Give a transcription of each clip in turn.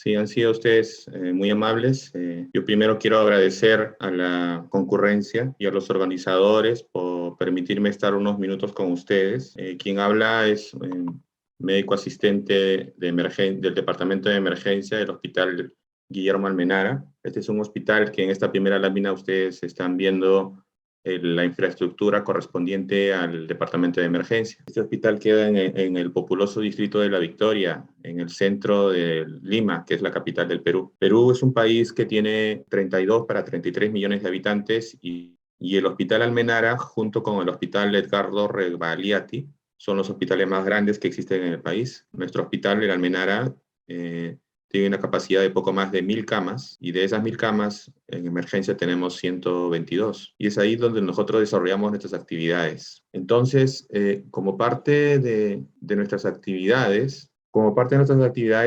Sí, han sido ustedes muy amables. Yo primero quiero agradecer a la concurrencia y a los organizadores por permitirme estar unos minutos con ustedes. Quien habla es médico asistente del Departamento de Emergencia del Hospital Guillermo Almenara. Este es un hospital que en esta primera lámina ustedes están viendo la infraestructura correspondiente al departamento de emergencia. Este hospital queda en el populoso distrito de La Victoria, en el centro de Lima, que es la capital del Perú. Perú es un país que tiene 32 para 33 millones de habitantes y el Hospital Almenara, junto con el Hospital Edgardo Rebagliati, son los hospitales más grandes que existen en el país. Nuestro hospital, el Almenara, tiene una capacidad de poco más de 1.000 camas, y de esas 1.000 camas, en emergencia tenemos 122. Y es ahí donde nosotros desarrollamos nuestras actividades. Entonces, como parte de nuestras actividades,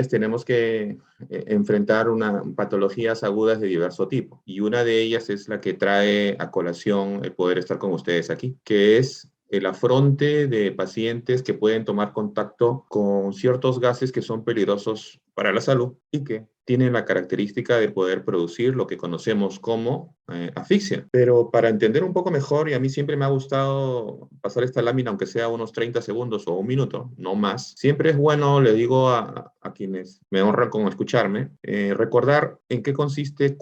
tenemos que enfrentar patologías agudas de diverso tipo. Y una de ellas es la que trae a colación el poder estar con ustedes aquí, que es el afronte de pacientes que pueden tomar contacto con ciertos gases que son peligrosos para la salud y que tienen la característica de poder producir lo que conocemos como asfixia. Pero para entender un poco mejor, y a mí siempre me ha gustado pasar esta lámina, aunque sea unos 30 segundos o un minuto, no más, siempre es bueno, le digo a quienes me honran con escucharme, recordar en qué consiste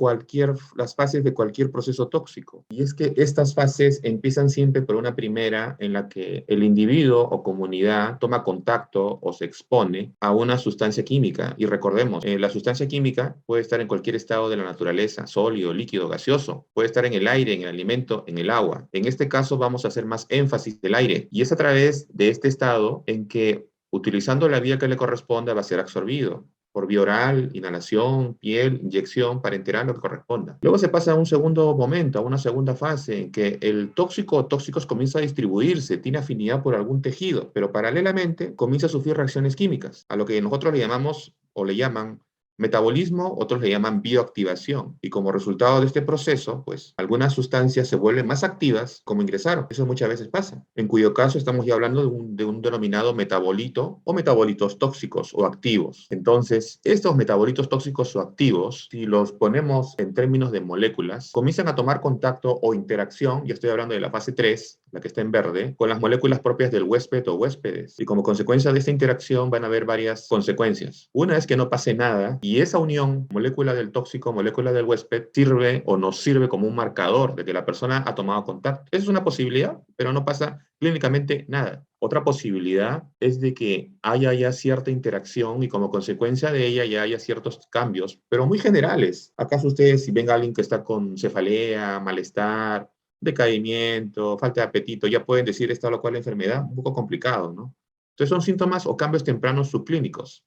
las fases de cualquier proceso tóxico. Y es que estas fases empiezan siempre por una primera en la que el individuo o comunidad toma contacto o se expone a una sustancia química. Y recordemos, la sustancia química puede estar en cualquier estado de la naturaleza, sólido, líquido, gaseoso, puede estar en el aire, en el alimento, en el agua. En este caso vamos a hacer más énfasis del aire, y es a través de este estado en que, utilizando la vía que le corresponda, va a ser absorbido por vía oral, inhalación, piel, inyección, parenteral, lo que corresponda. Luego se pasa a un segundo momento, a una segunda fase, en que el tóxico o tóxicos comienza a distribuirse, tiene afinidad por algún tejido, pero paralelamente comienza a sufrir reacciones químicas, a lo que nosotros le llamamos o le llaman metabolismo, otros le llaman bioactivación. Y como resultado de este proceso, pues algunas sustancias se vuelven más activas como ingresaron. Eso muchas veces pasa, en cuyo caso estamos ya hablando de un denominado metabolito o metabolitos tóxicos o activos. Entonces, estos metabolitos tóxicos o activos, si los ponemos en términos de moléculas, comienzan a tomar contacto o interacción, y estoy hablando de la fase 3, la que está en verde, con las moléculas propias del huésped o huéspedes. Y como consecuencia de esta interacción van a haber varias consecuencias. Una es que no pase nada, y esa unión, molécula del tóxico, molécula del huésped, sirve o nos sirve como un marcador de que la persona ha tomado contacto. Esa es una posibilidad, pero no pasa clínicamente nada. Otra posibilidad es de que haya ya cierta interacción y como consecuencia de ella ya haya ciertos cambios, pero muy generales. ¿Acaso ustedes, si ven a alguien que está con cefalea, malestar, decaimiento, falta de apetito, ya pueden decir esta o cual enfermedad? Un poco complicado, ¿no? Entonces son síntomas o cambios tempranos subclínicos.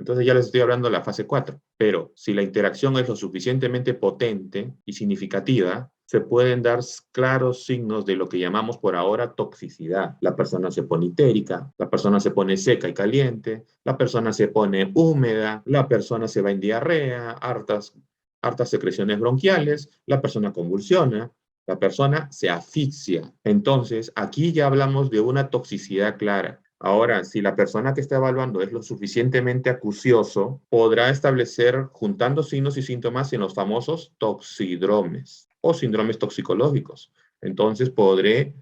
Entonces ya les estoy hablando de la fase 4. Pero si la interacción es lo suficientemente potente y significativa, se pueden dar claros signos de lo que llamamos por ahora toxicidad. La persona se pone itérica, la persona se pone seca y caliente, la persona se pone húmeda, la persona se va en diarrea, hartas secreciones bronquiales, la persona convulsiona, la persona se asfixia. Entonces, aquí ya hablamos de una toxicidad clara. Ahora, si la persona que está evaluando es lo suficientemente acucioso, podrá establecer, juntando signos y síntomas, en los famosos toxidromes o síndromes toxicológicos. Entonces, podré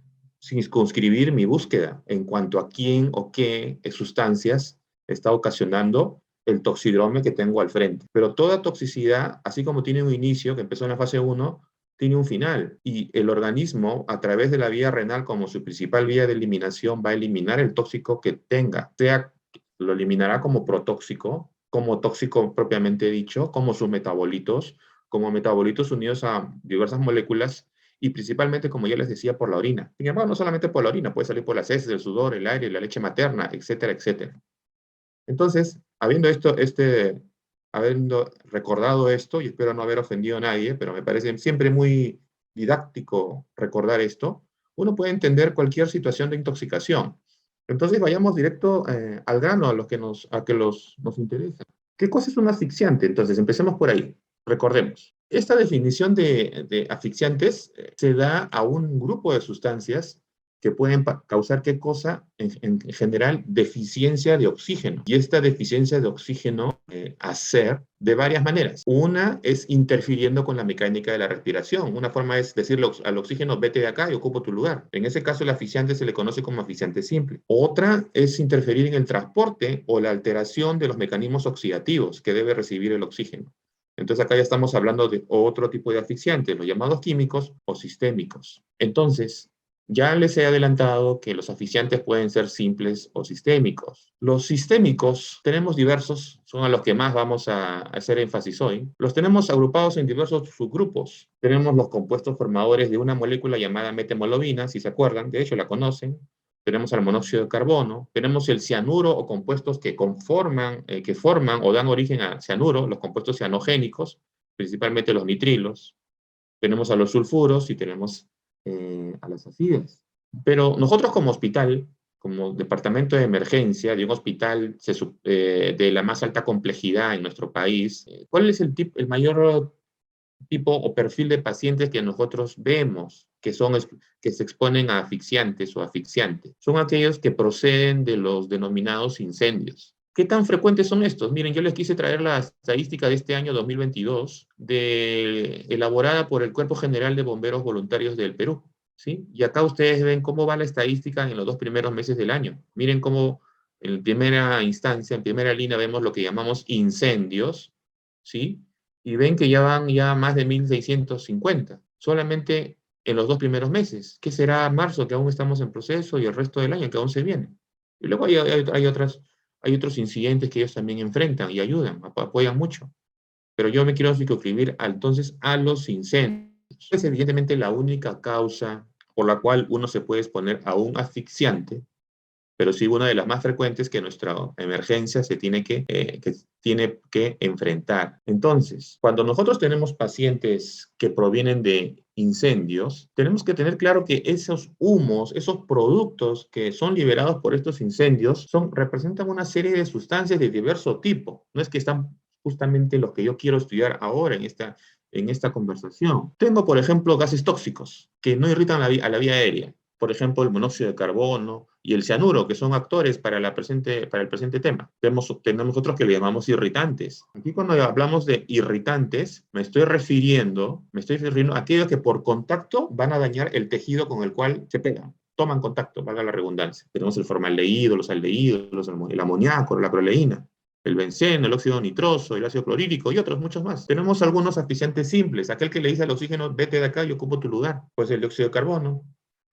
circunscribir mi búsqueda en cuanto a quién o qué sustancias está ocasionando el toxidrome que tengo al frente. Pero toda toxicidad, así como tiene un inicio, que empezó en la fase 1, tiene un final, y el organismo, a través de la vía renal como su principal vía de eliminación, va a eliminar el tóxico que tenga, sea lo eliminará como protóxico, como tóxico propiamente dicho, como sus metabolitos, como metabolitos unidos a diversas moléculas, y principalmente, como ya les decía, por la orina. Sin embargo, no solamente por la orina, puede salir por las heces, el sudor, el aire, la leche materna, etcétera, etcétera. Entonces, habiendo recordado esto, y espero no haber ofendido a nadie, pero me parece siempre muy didáctico recordar esto, uno puede entender cualquier situación de intoxicación. Entonces vayamos directo al grano, nos interesa. ¿Qué cosa es un asfixiante? Entonces, empecemos por ahí. Recordemos, esta definición de asfixiantes se da a un grupo de sustancias que pueden causar ¿qué cosa? En general, deficiencia de oxígeno. Y esta deficiencia de oxígeno hacer de varias maneras. Una es interfiriendo con la mecánica de la respiración. Una forma es decirle al oxígeno, vete de acá y ocupo tu lugar. En ese caso, el asfixiante se le conoce como asfixiante simple. Otra es interferir en el transporte o la alteración de los mecanismos oxidativos que debe recibir el oxígeno. Entonces acá ya estamos hablando de otro tipo de asfixiantes, los llamados químicos o sistémicos. Entonces, ya les he adelantado que los asfixiantes pueden ser simples o sistémicos. Los sistémicos tenemos diversos, son a los que más vamos a hacer énfasis hoy. Los tenemos agrupados en diversos subgrupos. Tenemos los compuestos formadores de una molécula llamada methemoglobina, si se acuerdan, de hecho la conocen. Tenemos el monóxido de carbono, tenemos el cianuro o compuestos que forman o dan origen a cianuro, los compuestos cianogénicos, principalmente los nitrilos. Tenemos a los sulfuros y tenemos a las acidas. Pero nosotros como hospital, como departamento de emergencia de un hospital de la más alta complejidad en nuestro país, ¿cuál es el mayor tipo o perfil de pacientes que nosotros vemos que se exponen a asfixiantes o asfixiantes? Son aquellos que proceden de los denominados incendios. ¿Qué tan frecuentes son estos? Miren, yo les quise traer la estadística de este año 2022, elaborada por el Cuerpo General de Bomberos Voluntarios del Perú, ¿sí? Y acá ustedes ven cómo va la estadística en los 2 primeros meses del año. Miren cómo en primera instancia, en primera línea, vemos lo que llamamos incendios, ¿sí? Y ven que ya van más de 1.650, solamente en los 2 primeros meses. ¿Qué será marzo, que aún estamos en proceso, y el resto del año, que aún se viene? Y luego hay otros incidentes que ellos también enfrentan y ayudan, apoyan mucho. Pero yo me quiero circunscribir entonces a los incendios. Es evidentemente la única causa por la cual uno se puede exponer a un asfixiante, pero sí una de las más frecuentes que nuestra emergencia tiene que enfrentar. Entonces, cuando nosotros tenemos pacientes que provienen de incendios, tenemos que tener claro que esos humos, esos productos que son liberados por estos incendios, representan una serie de sustancias de diverso tipo. No es que están justamente los que yo quiero estudiar ahora en esta conversación. Tengo, por ejemplo, gases tóxicos que no irritan a la vía aérea. Por ejemplo, el monóxido de carbono y el cianuro, que son actores para el presente tema. Tenemos otros que le llamamos irritantes. Aquí cuando hablamos de irritantes, me estoy refiriendo a aquellos que por contacto van a dañar el tejido con el cual se pegan. Toman contacto, valga la redundancia. Tenemos el formaldehído, los aldehídos, el amoníaco, la proleína, el benceno, el óxido nitroso, el ácido clorhídrico y otros muchos más. Tenemos algunos asfixiantes simples, aquel que le dice al oxígeno, vete de acá, yo ocupo tu lugar. Pues el dióxido de carbono.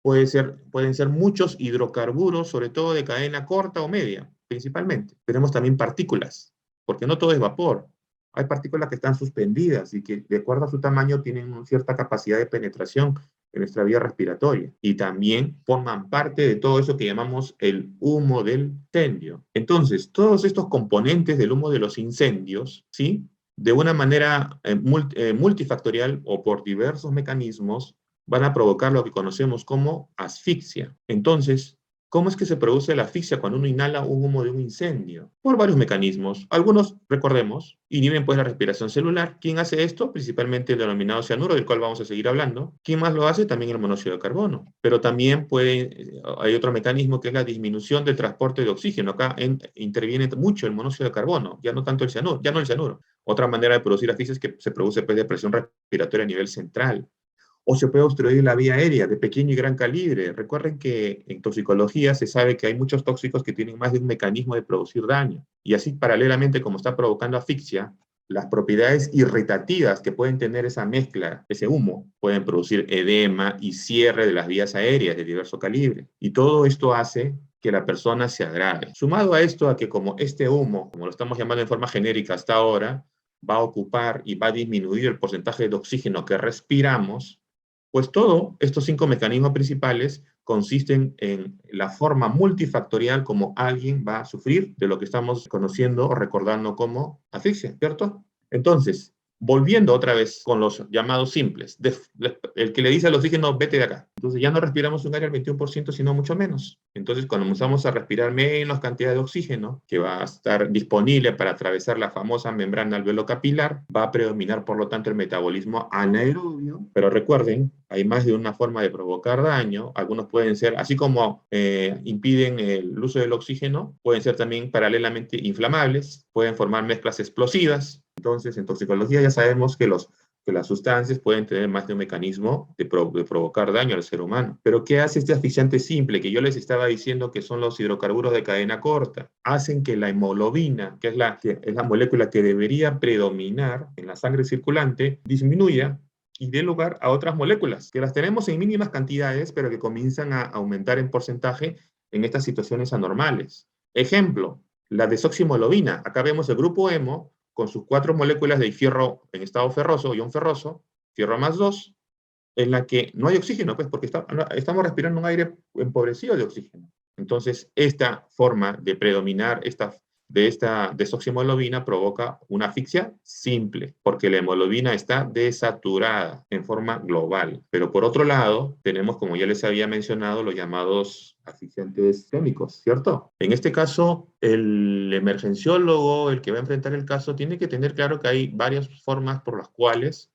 Pueden ser muchos hidrocarburos, sobre todo de cadena corta o media, principalmente. Tenemos también partículas, porque no todo es vapor. Hay partículas que están suspendidas y que, de acuerdo a su tamaño, tienen una cierta capacidad de penetración en nuestra vía respiratoria. Y también forman parte de todo eso que llamamos el humo del incendio. Entonces, todos estos componentes del humo de los incendios, ¿sí?, de una manera multifactorial o por diversos mecanismos, van a provocar lo que conocemos como asfixia. Entonces, ¿cómo es que se produce la asfixia cuando uno inhala un humo de un incendio? Por varios mecanismos. Algunos, recordemos, inhiben pues la respiración celular. ¿Quién hace esto? Principalmente el denominado cianuro, del cual vamos a seguir hablando. ¿Quién más lo hace? También el monóxido de carbono. Pero también hay otro mecanismo que es la disminución del transporte de oxígeno. Acá interviene mucho el monóxido de carbono, ya no tanto el cianuro, ya no el cianuro. Otra manera de producir asfixia es que se produce pues, de presión respiratoria a nivel central. O se puede obstruir la vía aérea de pequeño y gran calibre. Recuerden que en toxicología se sabe que hay muchos tóxicos que tienen más de un mecanismo de producir daño. Y así, paralelamente, como está provocando asfixia, las propiedades irritativas que pueden tener esa mezcla, ese humo, pueden producir edema y cierre de las vías aéreas de diverso calibre. Y todo esto hace que la persona se agrave. Sumado a esto, a que como este humo, como lo estamos llamando en forma genérica hasta ahora, va a ocupar y va a disminuir el porcentaje de oxígeno que respiramos, pues todos estos 5 mecanismos principales consisten en la forma multifactorial como alguien va a sufrir de lo que estamos conociendo o recordando como asfixia, ¿cierto? Entonces, volviendo otra vez con los llamados simples. El que le dice al oxígeno, vete de acá. Entonces ya no respiramos un aire al 21%, sino mucho menos. Entonces cuando comenzamos a respirar menos cantidad de oxígeno, que va a estar disponible para atravesar la famosa membrana alveolo capilar, va a predominar por lo tanto el metabolismo anaerobio. Pero recuerden, hay más de una forma de provocar daño. Algunos pueden ser, así como impiden el uso del oxígeno, pueden ser también paralelamente inflamables, pueden formar mezclas explosivas. Entonces, en toxicología ya sabemos que las sustancias pueden tener más de un mecanismo de provocar daño al ser humano. Pero ¿qué hace este asfixiante simple? Que yo les estaba diciendo que son los hidrocarburos de cadena corta. Hacen que la hemoglobina, que es la molécula que debería predominar en la sangre circulante, disminuya y dé lugar a otras moléculas, que las tenemos en mínimas cantidades, pero que comienzan a aumentar en porcentaje en estas situaciones anormales. Ejemplo, la desoximoglobina. Acá vemos el grupo hemo, con sus 4 moléculas de fierro en estado ferroso, ion ferroso, fierro más 2, en la que no hay oxígeno, pues porque estamos respirando un aire empobrecido de oxígeno. Entonces, esta forma de predominar de esta desoximoglobina provoca una asfixia simple, porque la hemoglobina está desaturada en forma global. Pero por otro lado, tenemos, como ya les había mencionado, los llamados asfixiantes químicos, ¿cierto? En este caso, el emergenciólogo, el que va a enfrentar el caso, tiene que tener claro que hay varias formas por las cuales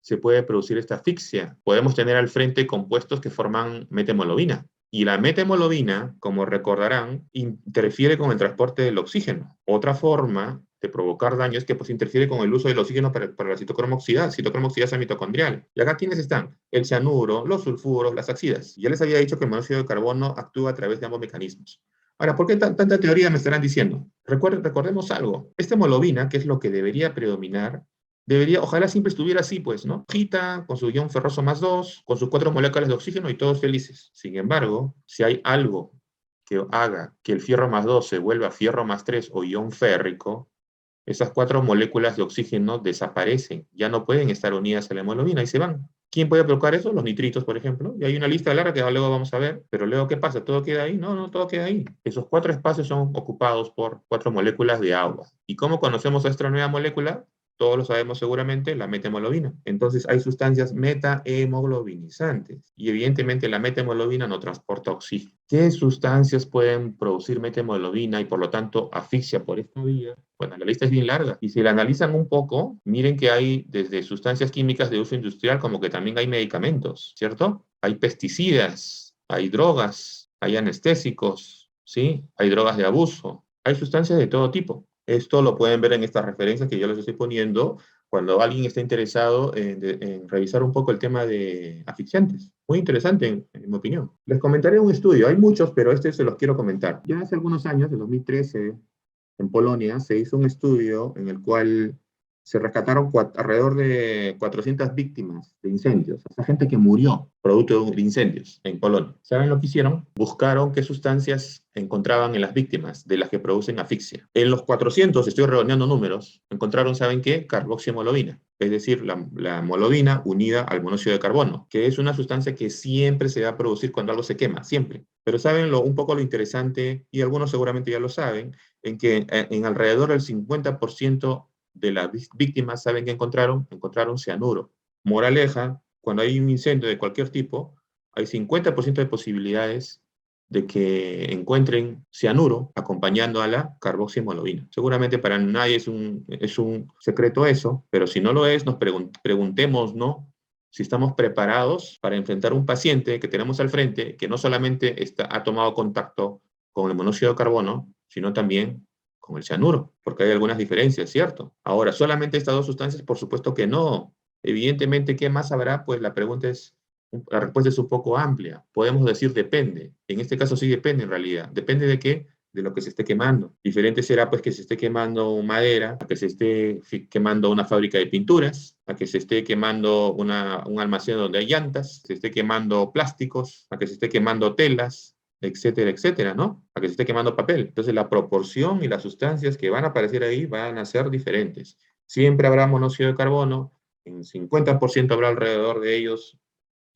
se puede producir esta asfixia. Podemos tener al frente compuestos que forman methemoglobina. Y la methemoglobina, como recordarán, interfiere con el transporte del oxígeno. Otra forma de provocar daño es que pues, interfiere con el uso del oxígeno para la citocromo oxidasa mitocondrial. Y acá, ¿quiénes están? El cianuro, los sulfuros, las axidas. Ya les había dicho que el monóxido de carbono actúa a través de ambos mecanismos. Ahora, ¿por qué tanta teoría me estarán diciendo? Recordemos algo. Esta hemoglobina, que es lo que debería predominar, ojalá siempre estuviera así, pues, ¿no? Hojita, con su ion ferroso más 2, con sus 4 moléculas de oxígeno y todos felices. Sin embargo, si hay algo que haga que el fierro más 2 se vuelva fierro más 3 o ion férrico, esas 4 moléculas de oxígeno desaparecen, ya no pueden estar unidas a la hemoglobina y se van. ¿Quién puede provocar eso? Los nitritos, por ejemplo. Y hay una lista larga que luego vamos a ver, pero luego, ¿qué pasa? ¿Todo queda ahí? No, no, todo queda ahí. Esos 4 espacios son ocupados por 4 moléculas de agua. ¿Y cómo conocemos a esta nueva molécula? Todos lo sabemos seguramente, la methemoglobina. Entonces hay sustancias metahemoglobinizantes y evidentemente la methemoglobina no transporta oxígeno. ¿Qué sustancias pueden producir methemoglobina y por lo tanto asfixia por esta vía? Bueno, la lista es bien larga y si la analizan un poco, miren que hay desde sustancias químicas de uso industrial como que también hay medicamentos, ¿cierto? Hay pesticidas, hay drogas, hay anestésicos, ¿sí? Hay drogas de abuso, hay sustancias de todo tipo. Esto lo pueden ver en estas referencias que yo les estoy poniendo cuando alguien está interesado en revisar un poco el tema de asfixiantes. Muy interesante, en mi opinión. Les comentaré un estudio. Hay muchos, pero este se los quiero comentar. Ya hace algunos años, en 2013, en Polonia, se hizo un estudio en el cual se rescataron alrededor de 400 víctimas de incendios, o sea, gente que murió producto de incendios en Polonia. ¿Saben lo que hicieron? Buscaron qué sustancias encontraban en las víctimas de las que producen asfixia. En los 400, estoy redondeando números, encontraron, ¿saben qué? Carboxiemoglobina, es decir, la hemoglobina unida al monóxido de carbono, que es una sustancia que siempre se va a producir cuando algo se quema, siempre. Pero saben un poco lo interesante, y algunos seguramente ya lo saben, en que en alrededor del 50% de las víctimas, ¿saben qué encontraron? Encontraron cianuro. Moraleja, cuando hay un incendio de cualquier tipo, hay 50% de posibilidades de que encuentren cianuro acompañando a la carboxiemoglobina. Seguramente para nadie es un secreto eso, pero si no lo es, nos preguntemos, ¿no? Si estamos preparados para enfrentar un paciente que tenemos al frente que no solamente ha tomado contacto con el monóxido de carbono, sino también con el cianuro, porque hay algunas diferencias, ¿cierto? Ahora, ¿solamente estas dos sustancias? Por supuesto que no. Evidentemente, ¿qué más habrá? Pues la respuesta es un poco amplia. Podemos decir depende. En este caso sí depende en realidad. ¿Depende de qué? De lo que se esté quemando. Diferente será pues que se esté quemando madera, a que se esté quemando una fábrica de pinturas, a que se esté quemando un almacén donde hay llantas, se esté quemando plásticos, a que se esté quemando telas, etcétera, etcétera, ¿no? A que se esté quemando papel. Entonces la proporción y las sustancias que van a aparecer ahí van a ser diferentes. Siempre habrá monóxido de carbono, en 50% habrá alrededor de ellos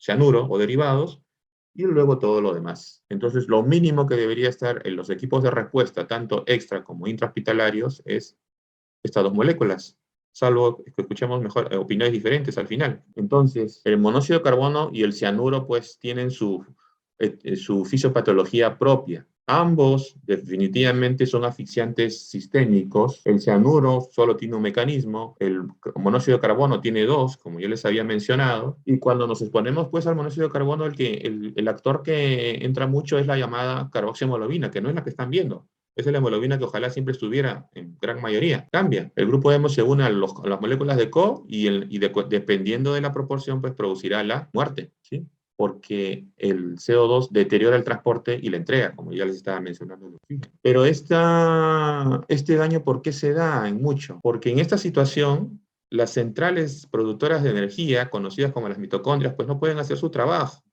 cianuro o derivados, y luego todo lo demás. Entonces, lo mínimo que debería estar en los equipos de respuesta, tanto extra como intrahospitalarios, es estas dos moléculas. salvo que escuchemos mejor, opiniones diferentes al final. Entonces, el monóxido de carbono y el cianuro pues tienen su fisiopatología propia. Ambos definitivamente son asfixiantes sistémicos. El cianuro solo tiene un mecanismo, el monóxido de carbono tiene dos, como yo les había mencionado, y cuando nos exponemos pues al monóxido de carbono, el actor que entra mucho es la llamada carboxiemoglobina, que no es la que están viendo. Esa es la hemoglobina que ojalá siempre estuviera en gran mayoría. Cambia. El grupo hemo se une a las moléculas de CO dependiendo de la proporción, pues producirá la muerte, ¿sí? Porque el CO2 deteriora el transporte y la entrega, como ya les estaba mencionando el oxígeno. Pero este daño, ¿por qué se da en mucho? Porque en esta situación, las centrales productoras de energía, conocidas como las mitocondrias, pues no pueden hacer su trabajo.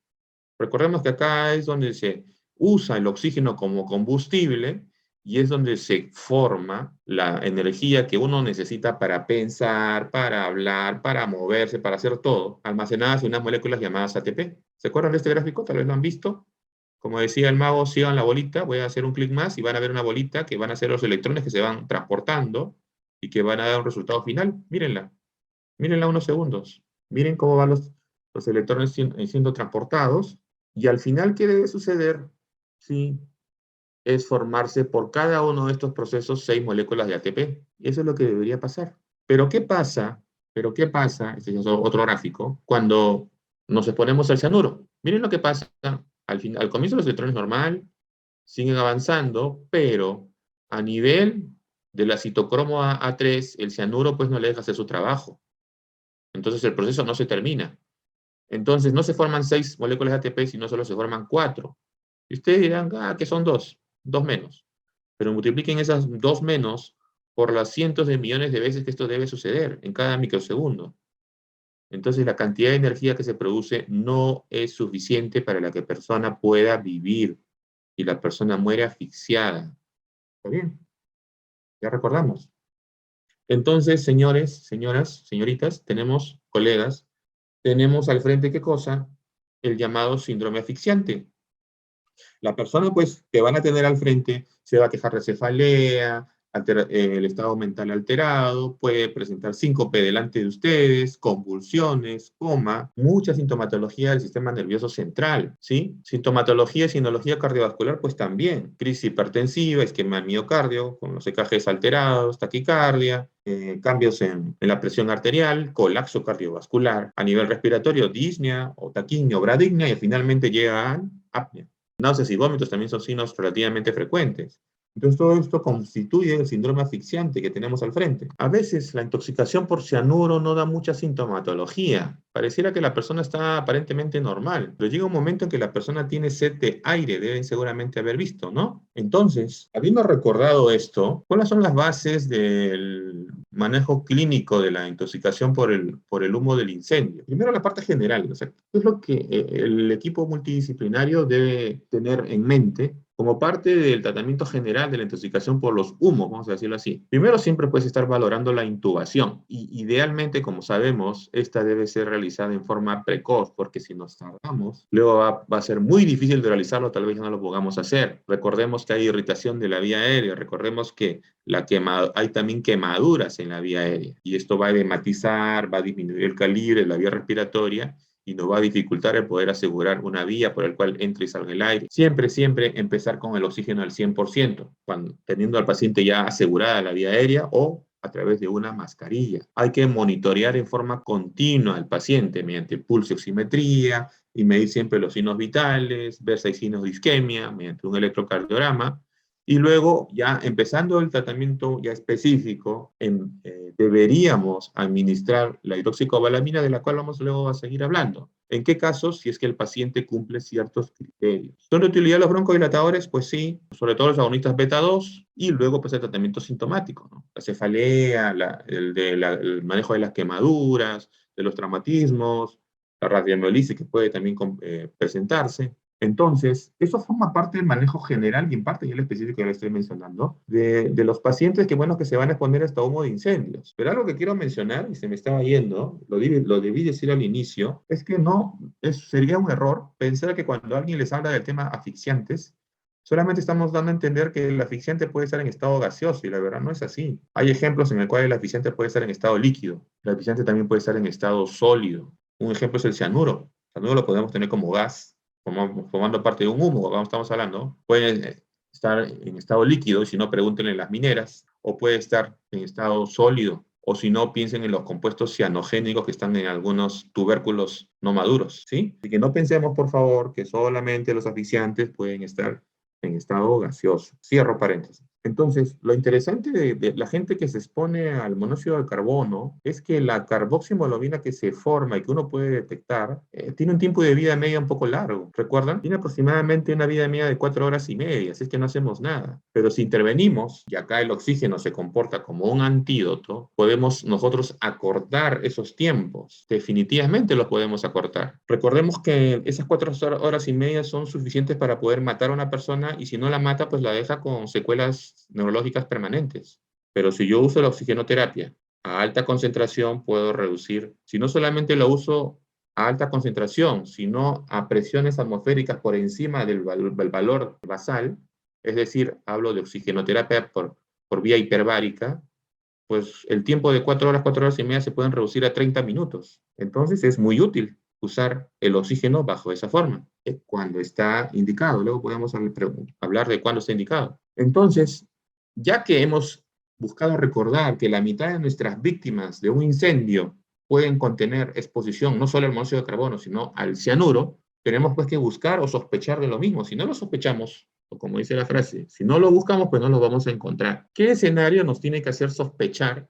Recordemos que acá es donde se usa el oxígeno como combustible y es donde se forma la energía que uno necesita para pensar, para hablar, para moverse, para hacer todo, almacenadas en unas moléculas llamadas ATP. ¿Se acuerdan de este gráfico? Tal vez lo han visto. Como decía el mago, sigan la bolita, voy a hacer un clic más y van a ver una bolita que van a ser los electrones que se van transportando y que van a dar un resultado final. Mírenla, mírenla unos segundos. Miren cómo van los electrones siendo transportados y al final, ¿qué debe suceder? Sí, es formarse por cada uno de estos procesos 6 moléculas de ATP. Eso es lo que debería pasar. Pero ¿qué pasa? Pero ¿qué pasa? Este es otro gráfico. Cuando nos exponemos al cianuro. Miren lo que pasa. Al comienzo los electrones normal siguen avanzando, pero a nivel de la citocromo A3, el cianuro pues no le deja hacer su trabajo. Entonces el proceso no se termina. Entonces no se forman 6 moléculas de ATP, sino solo se forman 4. Y ustedes dirán, que son dos menos. Pero multipliquen esas dos menos por las cientos de millones de veces que esto debe suceder en cada microsegundo. Entonces la cantidad de energía que se produce no es suficiente para que la persona pueda vivir y la persona muere asfixiada. ¿Está bien? Ya recordamos. Entonces, señores, señoras, señoritas, tenemos colegas, tenemos al frente, ¿qué cosa? El llamado síndrome asfixiante. La persona, pues, que van a tener al frente se va a quejar de cefalea, el estado mental alterado, puede presentar síncope delante de ustedes, convulsiones, coma, mucha sintomatología del sistema nervioso central, ¿sí? Sintomatología y sinología cardiovascular, pues también, crisis hipertensiva, isquemia miocardio, con los EKGs alterados, taquicardia, cambios en la presión arterial, colapso cardiovascular, a nivel respiratorio, disnea o taquimia o bradignia, y finalmente llega a apnea. Náuseas y vómitos también son signos relativamente frecuentes. Entonces, todo esto constituye el síndrome asfixiante que tenemos al frente. A veces, la intoxicación por cianuro no da mucha sintomatología. Pareciera que la persona está aparentemente normal, pero llega un momento en que la persona tiene sed de aire, deben seguramente haber visto, ¿no? Entonces, habiendo recordado esto, ¿cuáles son las bases del manejo clínico de la intoxicación por el humo del incendio? Primero, la parte general, o sea, ¿qué es lo que el equipo multidisciplinario debe tener en mente como parte del tratamiento general de la intoxicación por los humos, vamos a decirlo así? Primero, siempre puedes estar valorando la intubación y idealmente, como sabemos, esta debe ser realizada en forma precoz, porque si nos tardamos, luego va a ser muy difícil de realizarlo, tal vez ya no lo podamos hacer. Recordemos que hay irritación de la vía aérea, recordemos que hay también quemaduras en la vía aérea y esto va a edematizar, va a disminuir el calibre de la vía respiratoria y nos va a dificultar el poder asegurar una vía por la cual entre y salga el aire. Siempre, siempre empezar con el oxígeno al 100%, teniendo al paciente ya asegurada la vía aérea o a través de una mascarilla. Hay que monitorear en forma continua al paciente mediante pulso oximetría y medir siempre los signos vitales, ver si hay signos de isquemia mediante un electrocardiograma. Y luego, ya empezando el tratamiento ya específico, deberíamos administrar la hidroxicobalamina, de la cual vamos luego a seguir hablando. ¿En qué casos? Si es que el paciente cumple ciertos criterios. ¿Son de utilidad los broncodilatadores? Pues sí, sobre todo los agonistas beta 2, y luego pues el tratamiento sintomático, ¿no? La cefalea, el manejo de las quemaduras, de los traumatismos, la radiomiolisis que puede también presentarse. Entonces, eso forma parte del manejo general y en parte ya el específico que le estoy mencionando, de los pacientes que se van a exponer a este humo de incendios. Pero algo que quiero mencionar, y se me estaba yendo, lo debí decir al inicio, es que sería un error pensar que cuando alguien les habla del tema asfixiantes, Solamente estamos dando a entender que el asfixiante puede estar en estado gaseoso y la verdad no es así. Hay ejemplos en el cual el asfixiante puede estar en estado líquido. El asfixiante también puede estar en estado sólido. Un ejemplo es el cianuro. El cianuro lo podemos tener como gas, formando parte de un humo, como estamos hablando. Puede estar en estado líquido, y si no, pregúntenle en las mineras, o puede estar en estado sólido, o si no, piensen en los compuestos cianogénicos que están en algunos tubérculos no maduros, ¿sí? Así que no pensemos, por favor, que solamente los asfixiantes pueden estar en estado gaseoso. Cierro paréntesis. Entonces, lo interesante de la gente que se expone al monóxido de carbono es que la carboximoglobina que se forma y que uno puede detectar tiene un tiempo de vida media un poco largo. ¿Recuerdan? Tiene aproximadamente una vida media de 4 horas y media, así es que no hacemos nada. Pero si intervenimos, y acá el oxígeno se comporta como un antídoto, podemos nosotros acortar esos tiempos. Definitivamente los podemos acortar. Recordemos que esas 4 horas y media son suficientes para poder matar a una persona, y si no la mata, pues la deja con secuelas neurológicas permanentes. Pero si yo uso la oxigenoterapia a alta concentración, puedo reducir, si no solamente lo uso a alta concentración, sino a presiones atmosféricas por encima del valor basal, es decir, hablo de oxigenoterapia por vía hiperbárica, pues el tiempo de 4 horas, 4 horas y media se pueden reducir a 30 minutos. Entonces es muy útil usar el oxígeno bajo esa forma, cuando está indicado. Luego podemos hablar de cuándo está indicado. Entonces, ya que hemos buscado recordar que la mitad de nuestras víctimas de un incendio pueden contener exposición no solo al monóxido de carbono, sino al cianuro, tenemos pues que buscar o sospechar de lo mismo. Si no lo sospechamos, o como dice la frase, si no lo buscamos, pues no lo vamos a encontrar. ¿Qué escenario nos tiene que hacer sospechar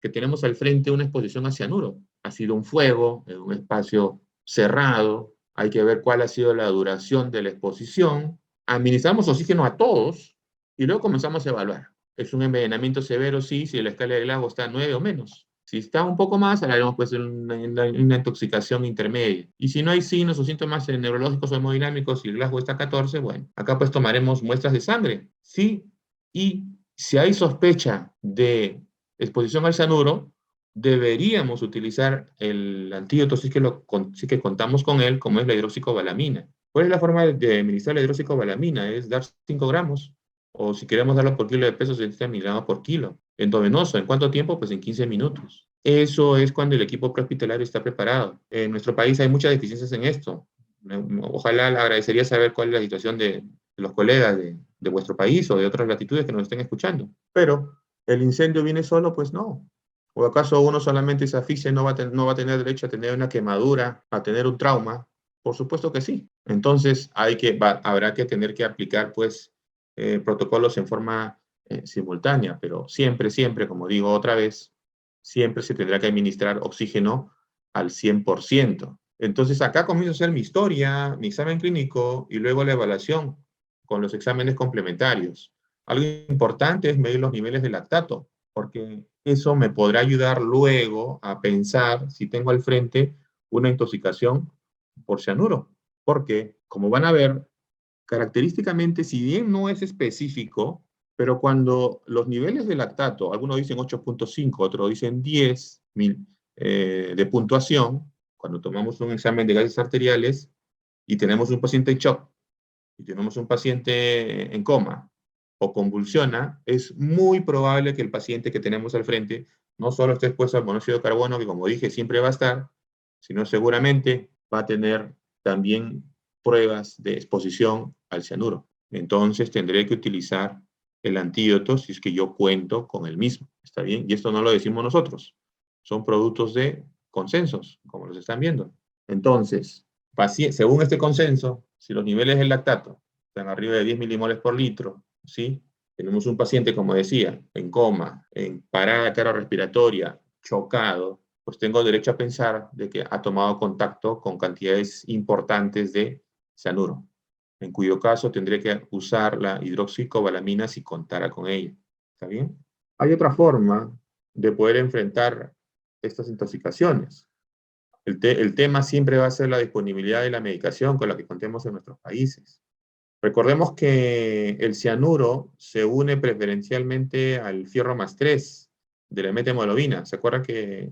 que tenemos al frente una exposición a cianuro? Ha sido un fuego en un espacio cerrado, hay que ver cuál ha sido la duración de la exposición, administramos oxígeno a todos y luego comenzamos a evaluar. ¿Es un envenenamiento severo? Sí, si la escala de Glasgow está 9 o menos. Si está un poco más, haremos pues una intoxicación intermedia. Y si no hay signos o síntomas neurológicos o hemodinámicos y el Glasgow está a 14, bueno, acá pues tomaremos muestras de sangre. Sí, y si hay sospecha de exposición al cianuro, deberíamos utilizar el antídoto si que contamos con él, como es la hidroxicobalamina. ¿Cuál es la forma de administrar la hidroxicobalamina? Es dar 5 gramos, o si queremos darlo por kilo de peso, 70 miligramos por kilo. Endovenoso, ¿en cuánto tiempo? Pues en 15 minutos. Eso es cuando el equipo prehospitalario está preparado. En nuestro país hay muchas deficiencias en esto. Ojalá le agradecería saber cuál es la situación de los colegas de vuestro país o de otras latitudes que nos estén escuchando. Pero ¿el incendio viene solo? Pues no. ¿O acaso uno solamente se asfixia y no va a tener derecho a tener una quemadura, a tener un trauma? Por supuesto que sí. Entonces habrá que tener que aplicar pues protocolos en forma simultánea, pero siempre, siempre, como digo otra vez, siempre se tendrá que administrar oxígeno al 100%. Entonces acá comienzo a hacer mi historia, mi examen clínico y luego la evaluación con los exámenes complementarios. Algo importante es medir los niveles de lactato, porque eso me podrá ayudar luego a pensar si tengo al frente una intoxicación por cianuro. Porque, como van a ver, característicamente, si bien no es específico, pero cuando los niveles de lactato, algunos dicen 8.5, otros dicen 10 de puntuación, cuando tomamos un examen de gases arteriales y tenemos un paciente en shock, y tenemos un paciente en coma o convulsiona, es muy probable que el paciente que tenemos al frente no solo esté expuesto al monóxido de carbono, que como dije siempre va a estar, sino seguramente va a tener también pruebas de exposición al cianuro. Entonces tendré que utilizar el antídoto si es que yo cuento con el mismo. ¿Está bien? Y esto no lo decimos nosotros. Son productos de consensos, como los están viendo. Entonces, según este consenso, si los niveles del lactato están arriba de 10 milimoles por litro, ¿sí? Tenemos un paciente, como decía, en coma, en parada cardiorrespiratoria, chocado, pues tengo derecho a pensar de que ha tomado contacto con cantidades importantes de cianuro, en cuyo caso tendré que usar la hidroxicobalamina si contara con ella. ¿Está bien? Hay otra forma de poder enfrentar estas intoxicaciones. El tema siempre va a ser la disponibilidad de la medicación con la que contemos en nuestros países. Recordemos que el cianuro se une preferencialmente al fierro más 3 de la methemoglobina. ¿Se acuerdan que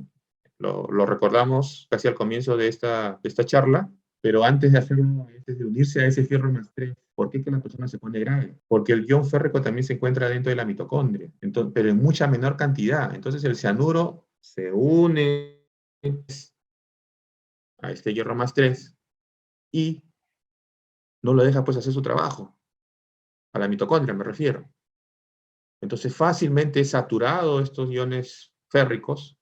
lo recordamos casi al comienzo de esta charla? Pero antes de hacerlo, antes de unirse a ese fierro más 3, ¿Por qué que la persona se pone grave? Porque el ion férrico también se encuentra dentro de la mitocondria, entonces, pero en mucha menor cantidad. Entonces el cianuro se une a este hierro más 3 y no lo deja pues hacer su trabajo, a la mitocondria me refiero. Entonces fácilmente es saturado estos iones férricos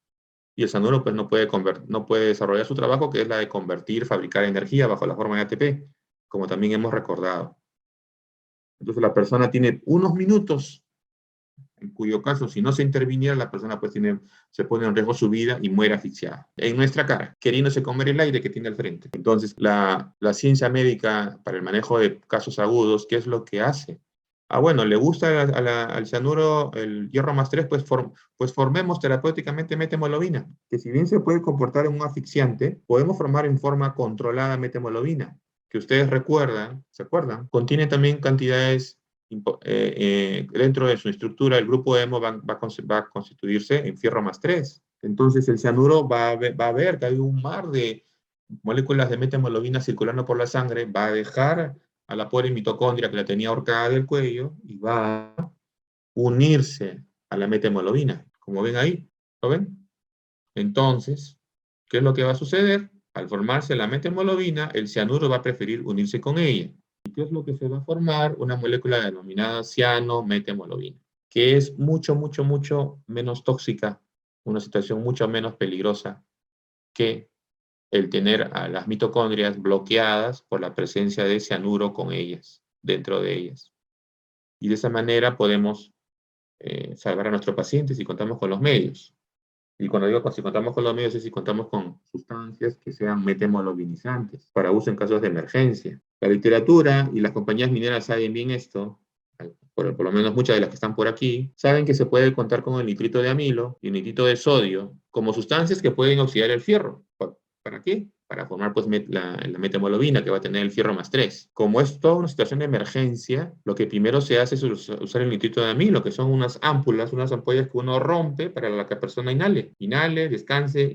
y el cianuro pues no puede desarrollar su trabajo, que es la de convertir, fabricar energía bajo la forma de ATP, como también hemos recordado. Entonces la persona tiene unos minutos, en cuyo caso si no se interviniera, la persona pues se pone en riesgo su vida y muere asfixiada, en nuestra cara, queriéndose comer el aire que tiene al frente. Entonces la ciencia médica para el manejo de casos agudos, ¿qué es lo que hace? Bueno, le gusta al cianuro el hierro más 3, pues formemos terapéuticamente metemoglobina, que si bien se puede comportar en un asfixiante, podemos formar en forma controlada metemoglobina, que ustedes ¿se acuerdan? Contiene también cantidades, dentro de su estructura, el grupo hemo va a constituirse en fierro más 3. Entonces el cianuro va a ver que hay un mar de moléculas de metemoglobina circulando por la sangre, va a dejar a la pobre mitocondria que la tenía ahorcada del cuello y va a unirse a la metemoglobina. Como ven ahí, ¿lo ven? Entonces, ¿qué es lo que va a suceder? Al formarse la metemoglobina, el cianuro va a preferir unirse con ella. ¿Y qué es lo que se va a formar? Una molécula denominada cianometemoglobina, que es mucho, mucho, mucho menos tóxica, una situación mucho menos peligrosa que el tener a las mitocondrias bloqueadas por la presencia de cianuro con ellas, dentro de ellas. Y de esa manera podemos salvar a nuestros pacientes si contamos con los medios. Y cuando digo si contamos con los medios es si contamos con sustancias que sean metemoglobinizantes para uso en casos de emergencia. La literatura y las compañías mineras saben bien esto, por lo menos muchas de las que están por aquí, saben que se puede contar con el nitrito de amilo y el nitrito de sodio como sustancias que pueden oxidar el fierro. ¿Para qué? Para formar pues la metemoglobina que va a tener el fierro más 3. Como es toda una situación de emergencia, lo que primero se hace es usar el nitrito de amilo, que son unas ámpulas, unas ampollas que uno rompe para que la persona inhale. Inhale, descanse.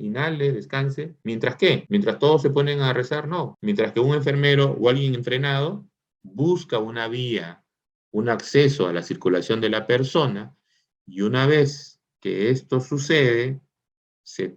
¿Mientras qué? Mientras todos se ponen a rezar, no. Mientras que un enfermero o alguien entrenado busca una vía, un acceso a la circulación de la persona, y una vez que esto sucede, se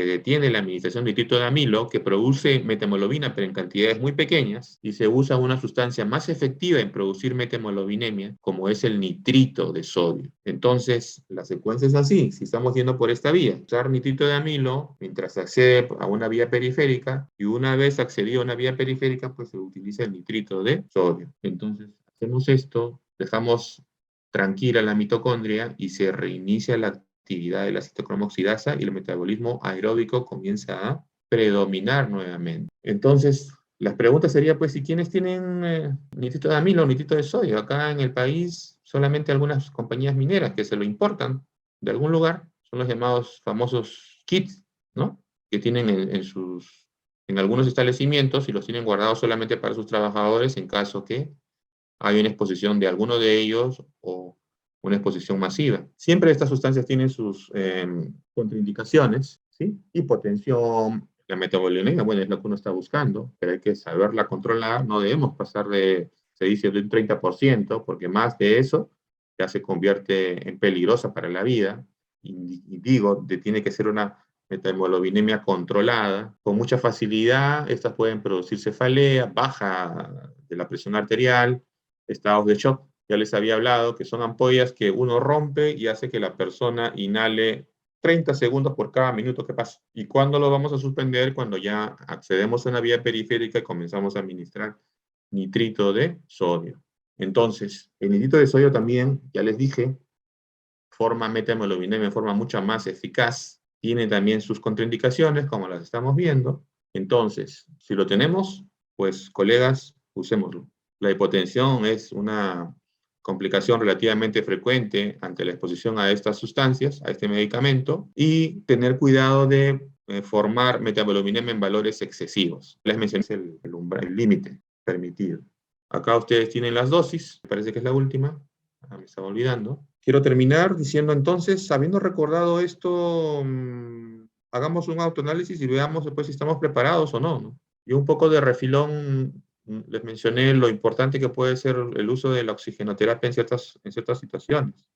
detiene la administración de nitrito de amilo, que produce metemoglobina, pero en cantidades muy pequeñas, y se usa una sustancia más efectiva en producir metemoglobinemia, como es el nitrito de sodio. Entonces, la secuencia es así, si estamos yendo por esta vía, usar nitrito de amilo mientras se accede a una vía periférica, y una vez accedido a una vía periférica, pues se utiliza el nitrito de sodio. Entonces, hacemos esto, dejamos tranquila la mitocondria y se reinicia la actividad de la citocromo oxidasa y el metabolismo aeróbico comienza a predominar nuevamente. Entonces, las preguntas serían, pues, ¿y quiénes tienen nitrito de amilo o nitrito de sodio? Acá en el país, solamente algunas compañías mineras que se lo importan de algún lugar, son los llamados famosos kits, ¿no? Que tienen en algunos establecimientos y los tienen guardados solamente para sus trabajadores en caso que hay una exposición de alguno de ellos o una exposición masiva. Siempre estas sustancias tienen sus contraindicaciones, ¿sí? Hipotensión, la metabolinemia, bueno, es lo que uno está buscando, pero hay que saberla controlar, no debemos pasar se dice, de un 30%, porque más de eso ya se convierte en peligrosa para la vida, y digo, tiene que ser una metabolominemia controlada. Con mucha facilidad, estas pueden producir cefalea, baja de la presión arterial, estados de shock. Ya les había hablado que son ampollas que uno rompe y hace que la persona inhale 30 segundos por cada minuto que pasa. ¿Y cuándo lo vamos a suspender? Cuando ya accedemos a una vía periférica y comenzamos a administrar nitrito de sodio. Entonces, el nitrito de sodio también, ya les dije, forma metamoglobinemia de forma mucho más eficaz. Tiene también sus contraindicaciones, como las estamos viendo. Entonces, si lo tenemos, pues, colegas, usémoslo. La hipotensión es una complicación relativamente frecuente ante la exposición a estas sustancias, a este medicamento, y tener cuidado de formar metabolominemia en valores excesivos. Les mencioné el límite permitido. Acá ustedes tienen las dosis, parece que es la última, me estaba olvidando. Quiero terminar diciendo entonces, habiendo recordado esto, hagamos un autoanálisis y veamos después si estamos preparados o no, ¿no? Y un poco de refilón les mencioné lo importante que puede ser el uso de la oxigenoterapia en ciertas situaciones.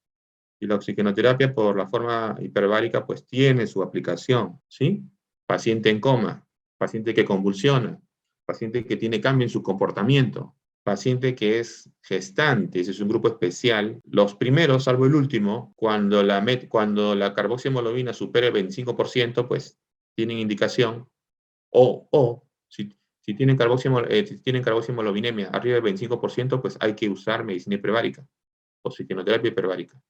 Y la oxigenoterapia, por la forma hiperbárica, pues tiene su aplicación, ¿sí? Paciente en coma, paciente que convulsiona, paciente que tiene cambio en su comportamiento, paciente que es gestante, ese es un grupo especial. Los primeros, salvo el último, cuando la carboxiemoglobina supera el 25%, pues tienen indicación, si si tienen carboximoglobinemia arriba del 25%, pues hay que usar medicina hiperbárica, oxigenoterapia hiperbárica.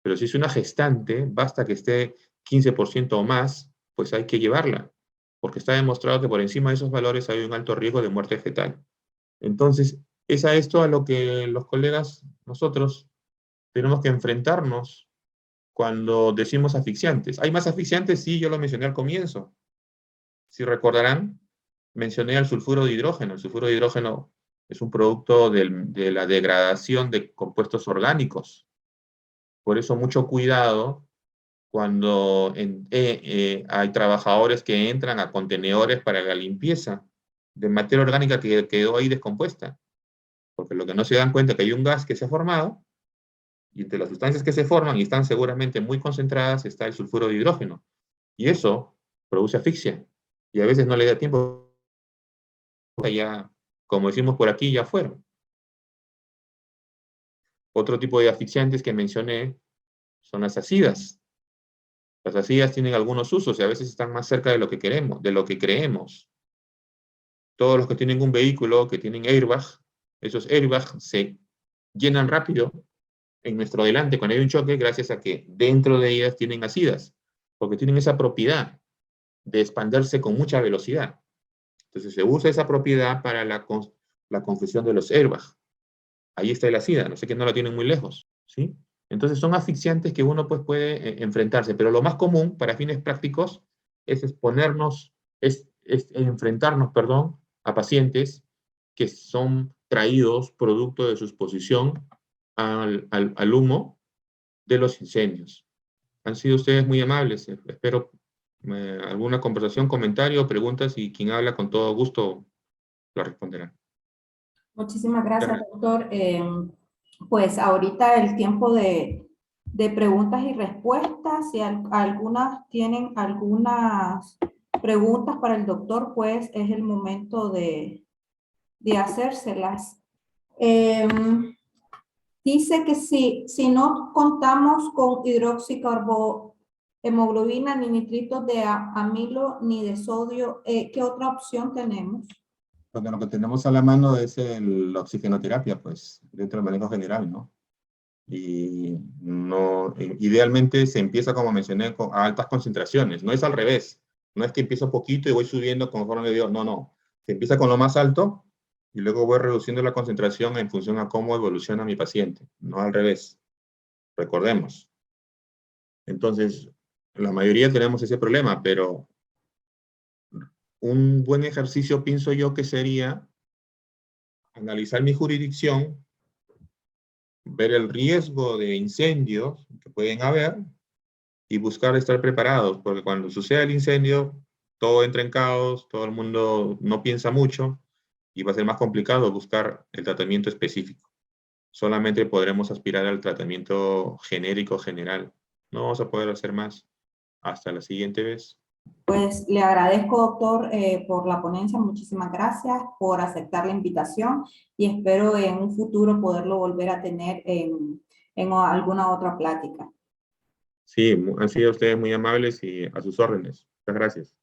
Pero si es una gestante, basta que esté 15% o más, pues hay que llevarla, porque está demostrado que por encima de esos valores hay un alto riesgo de muerte fetal. Entonces, es a esto a lo que los colegas, nosotros, tenemos que enfrentarnos cuando decimos asfixiantes. ¿Hay más asfixiantes? Sí, yo lo mencioné al comienzo. Si recordarán, mencioné al sulfuro de hidrógeno. El sulfuro de hidrógeno es un producto de la degradación de compuestos orgánicos. Por eso mucho cuidado cuando hay trabajadores que entran a contenedores para la limpieza de materia orgánica que quedó ahí descompuesta. Porque lo que no se dan cuenta es que hay un gas que se ha formado, y entre las sustancias que se forman y están seguramente muy concentradas está el sulfuro de hidrógeno. Y eso produce asfixia. Y a veces no le da tiempo, ya, como decimos por aquí, ya fueron. Otro tipo de asfixiantes que mencioné son las ACIDAS. Las ACIDAS tienen algunos usos y a veces están más cerca de lo que queremos, de lo que creemos. Todos los que tienen un vehículo, que tienen airbag, esos airbags se llenan rápido en nuestro delante cuando hay un choque, gracias a que dentro de ellas tienen ACIDAS, porque tienen esa propiedad de expandirse con mucha velocidad. Entonces se usa esa propiedad para la confección de los airbags. Ahí está el ACIDA, no sé que no la tienen muy lejos, ¿sí? Entonces son asfixiantes que uno pues, puede enfrentarse, pero lo más común para fines prácticos es exponernos, es enfrentarnos, perdón, a pacientes que son traídos producto de su exposición al humo de los incendios. Han sido ustedes muy amables. Espero alguna conversación, comentario, preguntas, y quien habla con todo gusto lo responderá. Muchísimas gracias, doctor. Pues ahorita el tiempo de preguntas y respuestas, si algunas tienen algunas preguntas para el doctor, pues es el momento de hacérselas. Dice que si no contamos con hidroxicarbohemoglobina, ni nitritos de amilo, ni de sodio, ¿qué otra opción tenemos? Porque lo que tenemos a la mano es la oxigenoterapia, pues, dentro del manejo general, ¿no? Y no, idealmente se empieza, como mencioné, a altas concentraciones. No es al revés. No es que empiezo poquito y voy subiendo conforme veo. No, no. Se empieza con lo más alto y luego voy reduciendo la concentración en función a cómo evoluciona mi paciente. No al revés. Recordemos. Entonces, la mayoría tenemos ese problema, pero un buen ejercicio pienso yo que sería analizar mi jurisdicción, ver el riesgo de incendios que pueden haber y buscar estar preparados, porque cuando suceda el incendio, todo entra en caos, todo el mundo no piensa mucho y va a ser más complicado buscar el tratamiento específico. Solamente podremos aspirar al tratamiento genérico general. No vamos a poder hacer más. Hasta la siguiente vez. Pues le agradezco, doctor, por la ponencia. Muchísimas gracias por aceptar la invitación y espero en un futuro poderlo volver a tener en alguna otra plática. Sí, han sido ustedes muy amables y a sus órdenes. Muchas gracias.